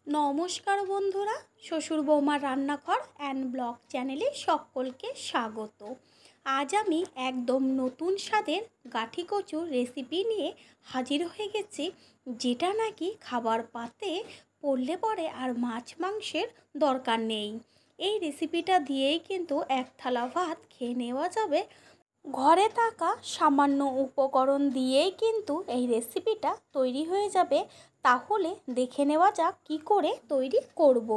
নমস্কার বন্ধুরা, শ্বশুর বৌমার রান্নাঘর অ্যান্ড ব্লগ চ্যানেলে সকলকে স্বাগত। আজ আমি একদম নতুন স্বাদের গাঠি কচুর রেসিপি নিয়ে হাজির হয়ে গেছি, যেটা নাকি খাবার পাতে পড়লে পরে আর মাছ মাংসের দরকার নেই। এই রেসিপিটা দিয়েই কিন্তু এক থালা ভাত খেয়ে নেওয়া যাবে। ঘরে থাকা সামান্য উপকরণ দিয়েই কিন্তু এই রেসিপিটা তৈরি হয়ে যাবে। তাহলে দেখে নেওয়া যাক কী করে তৈরি করব।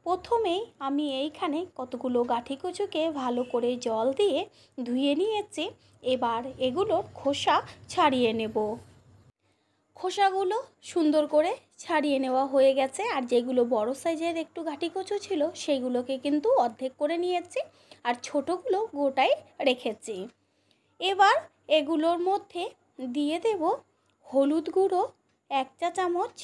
প্রথমেই আমি এইখানে কতগুলো গাঠি কচুকে ভালো করে জল দিয়ে ধুয়ে নিয়েছি। এবার এগুলোর খোসা ছাড়িয়ে নেব। খোসাগুলো সুন্দর করে ছাড়িয়ে নেওয়া হয়ে গেছে। আর যেগুলো বড় সাইজের একটু গাঠি কচু ছিল সেইগুলোকে কিন্তু অর্ধেক করে নিয়েছি, আর ছোটোগুলো গোটাই রেখেছি। এবার এগুলোর মধ্যে দিয়ে দেব হলুদ গুঁড়ো 1 চা চামচ,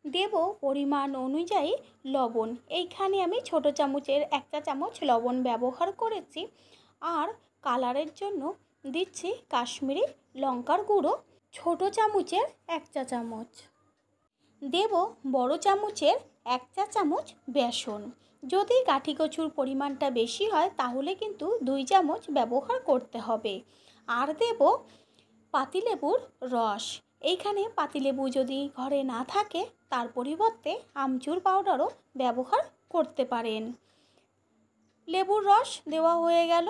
দেব পরিমাণ অনুযায়ী লবণ। এইখানে আমি ছোট চামচের 1 চা চামচ লবণ ব্যবহার করেছি। আর কালারের জন্য দিচ্ছি কাশ্মীরি লঙ্কার গুঁড়ো ছোট চামচের 1 চা চামচ। দেব বড় চামচের 1 চা চামচ বেসন। যদি গাঠি কচুর পরিমাণটা বেশি হয় তাহলে কিন্তু 2 চামচ ব্যবহার করতে হবে। আর দেব পাতিলেবুর রস। এইখানে পাতিলেবু যদি ঘরে না থাকে তার পরিবর্তে আমচুর পাউডারও ব্যবহার করতে পারেন। লেবুর রস দেওয়া হয়ে গেল।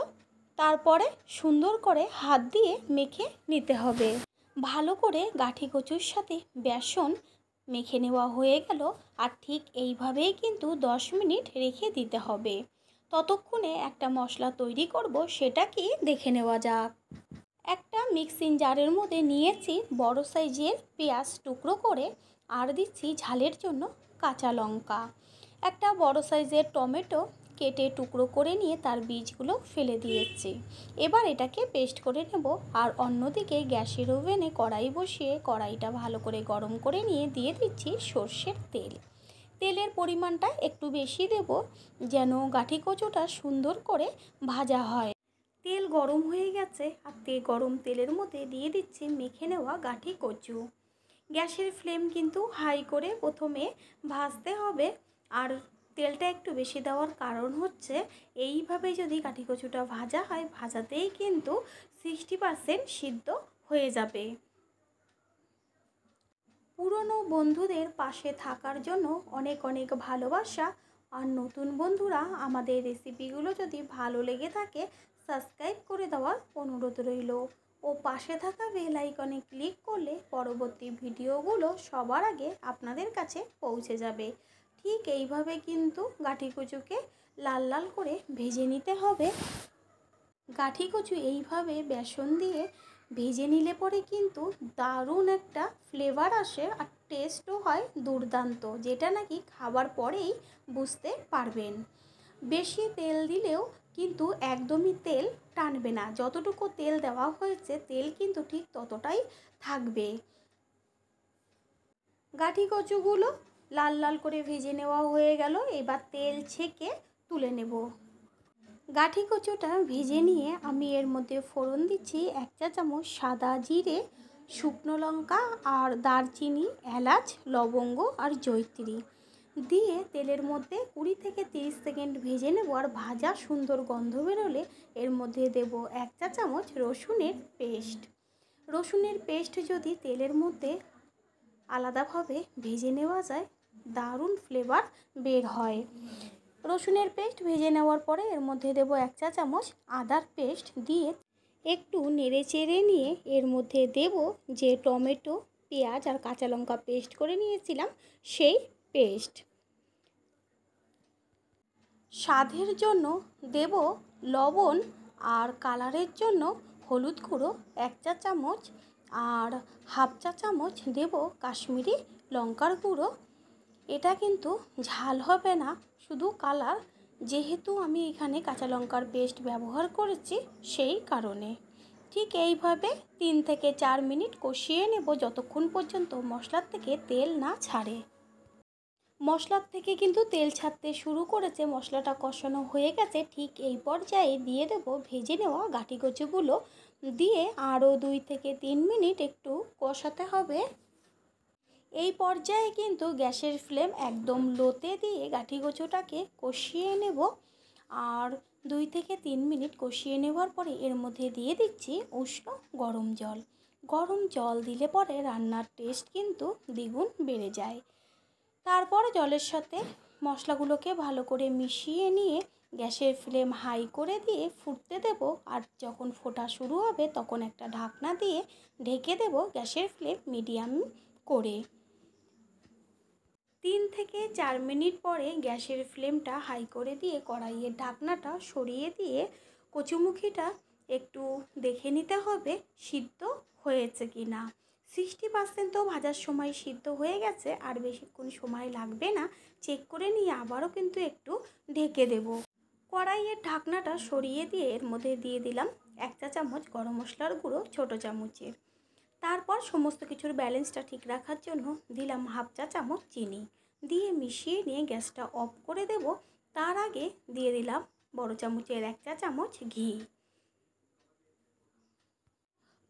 তারপরে সুন্দর করে হাত দিয়ে মেখে নিতে হবে। ভালো করে গাঠি কচুর সাথে বেসন মেখে নেওয়া হয়ে গেল। আর ঠিক এইভাবেই কিন্তু 10 মিনিট রেখে দিতে হবে। ততক্ষণে একটা মশলা তৈরি করব, সেটা কি দেখে নেওয়া যাক। একটা মিক্সিং জারের মধ্যে নিয়েছি বড় সাইজের পেঁয়াজ টুকরো করে, আর দিচ্ছি ঝালের জন্য কাঁচা লঙ্কা। একটা বড় সাইজের টমেটো কেটে টুকরো করে নিয়ে তার বীজগুলো ফেলে দিয়েছি। এবার এটাকে পেস্ট করে নেব। আর অন্যদিকে গ্যাসের ওভেনে কড়াই বসিয়ে কড়াইটা ভালো করে গরম করে নিয়ে দিয়ে দিচ্ছি সর্ষের তেল। তেলের পরিমাণটা একটু বেশি দেব, যেন গাঠি কচুটা সুন্দর করে ভাজা হয়। তেল গরম হয়ে গেছে। আর গরম তেলের মধ্যে দিয়ে দিচ্ছি মেখে নেওয়া গাঠি কচু। গ্যাসের ফ্লেম কিন্তু হাই করে প্রথমে ভাজতে হবে। আর তেলটা একটু বেশি দেওয়ার কারণ হচ্ছে এইভাবে যদি গাঠি কচুটা ভাজা হয়, ভাজাতেই কিন্তু 60% সিদ্ধ হয়ে যাবে। পুরনো বন্ধুদের পাশে থাকার জন্য অনেক অনেক ভালোবাসা। আর নতুন বন্ধুরা আমাদের রেসিপিগুলো যদি ভালো লেগে থাকে সাবস্ক্রাইব করে দেওয়ার অনুরোধ রইল। ও পাশে থাকা বেল আইকনে ক্লিক করলে পরবর্তী ভিডিওগুলো সবার আগে আপনাদের কাছে পৌঁছে যাবে। ঠিক এইভাবে কিন্তু গাঠি কচুকে লাল লাল করে ভেজে নিতে হবে। গাঠি কচু এইভাবে বেসন দিয়ে ভেজে নিলে পরে কিন্তু দারুণ একটা ফ্লেভার আসে। আর টেস্টও হয় দুর্দান্ত, যেটা নাকি খাবার পরেই বুঝতে পারবেন। বেশি তেল দিলেও কিন্তু একদমই তেল টানবে না। যতটুকু তেল দেওয়া হয়েছে তেল কিন্তু ঠিক ততটাই থাকবে। গাঠি কচুগুলো লাল লাল করে ভেজে নেওয়া হয়ে গেল। এবার তেল ছেঁকে তুলে নেব। গাঠি কচুটা ভেজে নিয়ে আমি এর মধ্যে ফোড়ন দিচ্ছি 1 চা চামচ সাদা জিরে, শুকনো লঙ্কা আর দারচিনি, এলাচ, লবঙ্গ আর জয়িত্রী দিয়ে তেলের মধ্যে 20 থেকে 30 সেকেন্ড ভেজে নেব। আর ভাজা সুন্দর গন্ধ বেরোলে এর মধ্যে দেব 1 চা চামচ রসুনের পেস্ট। রসুনের পেস্ট যদি তেলের মধ্যে আলাদাভাবে ভেজে নেওয়া যায় দারুণ ফ্লেভার বের হয়। রসুনের পেস্ট ভেজে নেওয়ার পরে এর মধ্যে দেব 1 চা চামচ আদার পেস্ট দিয়ে একটু নেড়ে চেড়ে নিয়ে এর মধ্যে দেব যে টমেটো, পেঁয়াজ আর কাঁচা লঙ্কা পেস্ট করে নিয়েছিলাম সেই পেস্ট। স্বাদের জন্য দেব লবণ, আর কালারের জন্য হলুদ গুঁড়ো 1 চা চামচ, আর হাফ চা চামচ দেব কাশ্মীরি লঙ্কার গুঁড়ো। এটা কিন্তু ঝাল হবে না, শুধু কালার, যেহেতু আমি এখানে কাঁচা লঙ্কার পেস্ট ব্যবহার করেছি সেই কারণে। ঠিক এইভাবে 3 থেকে 4 মিনিট কষিয়ে নেব যতক্ষণ পর্যন্ত মশলার থেকে তেল না ছাড়ে। মশলার থেকে কিন্তু তেল ছাড়তে শুরু করেছে, মশলাটা কষানো হয়ে গেছে। ঠিক এই পর্যায়ে দিয়ে দেব ভেজে নেওয়া গাঠি কচুগুলো, দিয়ে আরও 2 থেকে 3 মিনিট একটু কষাতে হবে। এই পর্যায়ে কিন্তু গ্যাসের ফ্লেম একদম লোতে দিয়ে গাঁঠি কচুটাকে কষিয়ে নেব। আর 2 থেকে 3 মিনিট কষিয়ে নেওয়ার পরে এর মধ্যে দিয়ে দিচ্ছি উষ্ণ গরম জল। গরম জল দিলে পরে রান্নার টেস্ট কিন্তু দ্বিগুণ বেড়ে যায়। তারপর জলের সাথে মশলাগুলোকে ভালো করে মিশিয়ে নিয়ে গ্যাসের ফ্লেম হাই করে দিয়ে ফুটতে দেব। আর যখন ফোটা শুরু হবে তখন একটা ঢাকনা দিয়ে ঢেকে দেব গ্যাসের ফ্লেম মিডিয়াম করে। 3 থেকে 4 মিনিট পরে গ্যাসের ফ্লেমটা হাই করে দিয়ে কড়াইয়ের ঢাকনাটা সরিয়ে দিয়ে কচুমুখিটা একটু দেখে নিতে হবে সিদ্ধ হয়েছে কি না। 60% তো ভাজার সময় সিদ্ধ হয়ে গেছে, আর বেশিক্ষণ সময় লাগবে না। চেক করে নিয়ে আবারও কিন্তু একটু ঢেকে দেব। কড়াইয়ের ঢাকনাটা সরিয়ে দিয়ে এর মধ্যে দিয়ে দিলাম 1 চা চামচ গরম মশলার গুঁড়ো, ছোটো চামচের। তারপর সমস্ত কিছুর ব্যালেন্সটা ঠিক রাখার জন্য দিলাম 1/2 চা চামচ চিনি, দিয়ে মিশিয়ে নিয়ে গ্যাসটা অফ করে দেব। তার আগে দিয়ে দিলাম বড় চামচের 1 চা চামচ ঘি।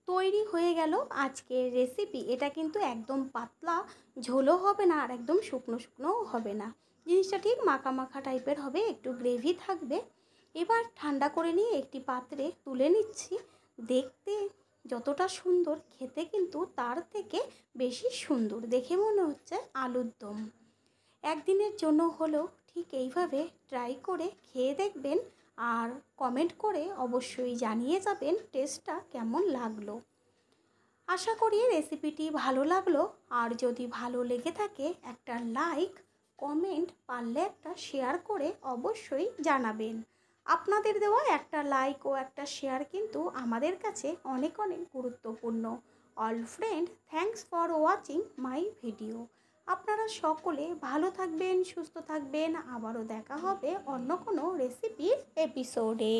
তৈরি হয়ে গেল আজকের রেসিপি। এটা কিন্তু একদম পাতলা ঝোলও হবে না, আর একদম শুকনো শুকনোও হবে না। জিনিসটা ঠিক মাখা মাখা টাইপের হবে, একটু গ্রেভি থাকবে। এবার ঠান্ডা করে নিয়ে একটি পাত্রে তুলে নিচ্ছি। দেখতে যতটা সুন্দর, খেতে কিন্তু তার থেকে বেশি সুন্দর। দেখে মনে হচ্ছে আলুর দম। একদিনের জন্য হলেও ঠিক এইভাবে ট্রাই করে খেয়ে দেখবেন, আর কমেন্ট করে অবশ্যই জানিয়ে যাবেন টেস্টটা কেমন লাগলো। আশা করি রেসিপিটি ভালো লাগলো। আর যদি ভালো লেগে থাকে একটা লাইক, কমেন্ট, পারলে একটা শেয়ার করে অবশ্যই জানাবেন। আপনাদের দেওয়া একটা লাইক ও একটা শেয়ার কিন্তু আমাদের কাছে অনেক অনেক গুরুত্বপূর্ণ। All friend, thanks for watching my video. আপনারা সকলে ভালো থাকবেন, সুস্থ থাকবেন। আবারও দেখা হবে অন্য কোনো রেসিপির এপিসোডে।